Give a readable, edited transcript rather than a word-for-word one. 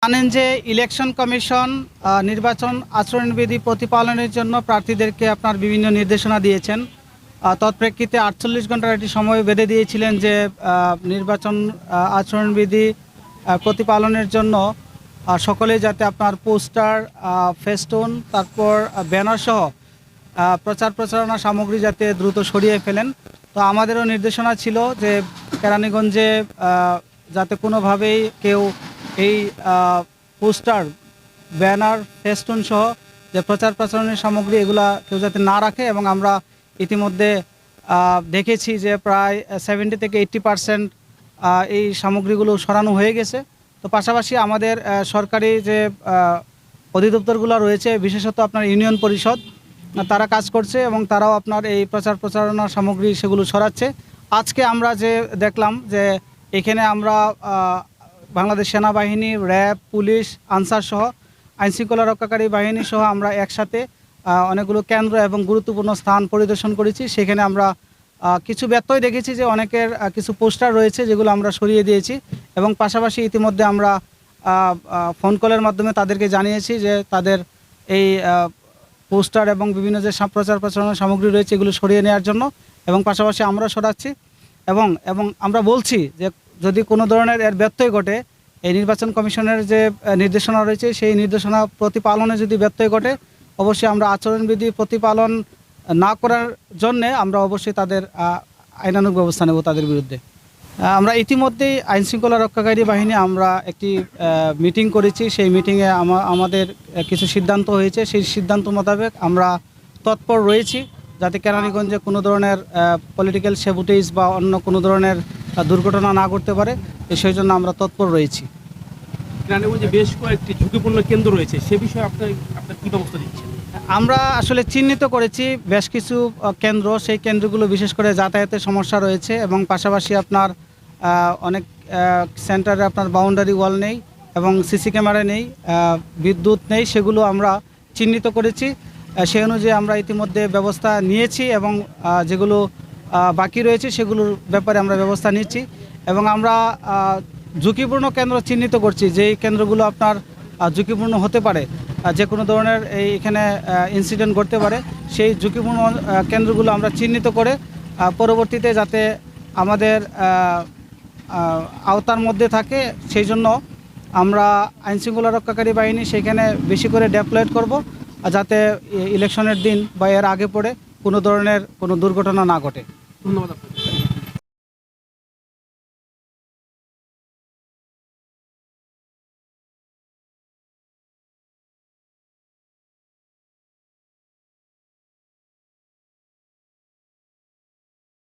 জানেন যে election commission নির্বাচন আচরণবিধি প্রতিপালনের জন্য প্রার্থীদেরকে আপনার বিভিন্ন নির্দেশনা দিয়েছেন। তৎপ্রেক্ষিতে 48 ঘন্টার একটি সময় বেঁধে দিয়েছিলেন যে নির্বাচন আচরণবিধি প্রতিপালনের জন্য সকলেই যাতে আপনার পোস্টার, ফেস্টুন, তারপর ব্যানার সহ প্রচার প্রচারণা সামগ্রী যাতে দ্রুত সরিয়ে ফেলেন। তো আমাদেরও নির্দেশনা ছিল যে কেরানীগঞ্জে যাতে কোনোভাবেই কেউ এই পোস্টার, ব্যানার, ফেস্টুন সহ যে প্রচার প্রচারণের সামগ্রী এগুলা কেউ যাতে না রাখে। এবং আমরা ইতিমধ্যে দেখেছি যে প্রায় 70 থেকে 80% এই সামগ্রীগুলো সরানো হয়ে গেছে। তো পাশাপাশি আমাদের সরকারি যে অধিদপ্তরগুলো রয়েছে, বিশেষত আপনার ইউনিয়ন পরিষদ, তারা কাজ করছে এবং তারাও আপনার এই প্রচার প্রচারণা সামগ্রী সেগুলো সরাচ্ছে। আজকে আমরা যে দেখলাম যে এখানে আমরা বাংলাদেশ সেনাবাহিনী, র্যাব, পুলিশ, আনসার সহ আইনশৃঙ্খলা রক্ষাকারী বাহিনী সহ আমরা একসাথে অনেকগুলো কেন্দ্র এবং গুরুত্বপূর্ণ স্থান পরিদর্শন করেছি। সেখানে আমরা কিছু ব্যত্যয় দেখেছি যে অনেকের কিছু পোস্টার রয়েছে যেগুলো আমরা সরিয়ে দিয়েছি এবং পাশাপাশি ইতিমধ্যে আমরা ফোন কলের মাধ্যমে তাদেরকে জানিয়েছি যে তাদের এই পোস্টার এবং বিভিন্ন যে প্রচার প্রচারণার সামগ্রী রয়েছে এগুলো সরিয়ে নেওয়ার জন্য, এবং পাশাপাশি আমরা সরাচ্ছি এবং আমরা বলছি যে যদি কোনো ধরনের এর ব্যত্যয় ঘটে, এই নির্বাচন কমিশনের যে নির্দেশনা রয়েছে সেই নির্দেশনা প্রতিপালনে যদি ব্যত্যয় ঘটে, অবশ্যই আমরা আচরণবিধি প্রতিপালন না করার জন্যে আমরা অবশ্যই তাদের আইনানুগ ব্যবস্থা নেব তাদের বিরুদ্ধে। আমরা ইতিমধ্যেই আইনশৃঙ্খলা রক্ষাকারী বাহিনী আমরা একটি মিটিং করেছি। সেই মিটিংয়ে আমাদের কিছু সিদ্ধান্ত হয়েছে। সেই সিদ্ধান্ত মোতাবেক আমরা তৎপর রয়েছি যাতে কেরানীগঞ্জে কোনো ধরনের পলিটিক্যাল স্যাবোটেজ বা অন্য কোনো ধরনের দুর্ঘটনা না ঘটতে পারে, সেই জন্য আমরা তৎপর রয়েছি। কেরানীগঞ্জে বেশ কয়েকটি ঝুঁকিপূর্ণ কেন্দ্র রয়েছে, সে বিষয়ে আপনার কী ব্যবস্থা দিচ্ছেন? আমরা আসলে চিহ্নিত করেছি বেশ কিছু কেন্দ্র, সেই কেন্দ্রগুলো বিশেষ করে যাতায়াতের সমস্যা রয়েছে এবং পাশাপাশি আপনার অনেক সেন্টারে আপনার বাউন্ডারি ওয়াল নেই এবং সিসি ক্যামেরা নেই, বিদ্যুৎ নেই, সেগুলো আমরা চিহ্নিত করেছি। সেই অনুযায়ী আমরা ইতিমধ্যে ব্যবস্থা নিয়েছি এবং যেগুলো বাকি রয়েছে সেগুলোর ব্যাপারে আমরা ব্যবস্থা নিচ্ছি এবং আমরা ঝুঁকিপূর্ণ কেন্দ্র চিহ্নিত করছি। যেই কেন্দ্রগুলো আপনার ঝুঁকিপূর্ণ হতে পারে, যে কোনো ধরনের এইখানে ইনসিডেন্ট ঘটতে পারে, সেই ঝুঁকিপূর্ণ কেন্দ্রগুলো আমরা চিহ্নিত করে পরবর্তীতে যাতে আমাদের আওতার মধ্যে থাকে সেই জন্য আমরা আইনশৃঙ্খলা রক্ষাকারী বাহিনী সেখানে বেশি করে ডেপ্লয়েড করব, যাতে ইলেকশনের দিন বা এর আগে পরে কোনো ধরনের কোনো দুর্ঘটনা না ঘটে। ধন্যবাদ আপনাকে।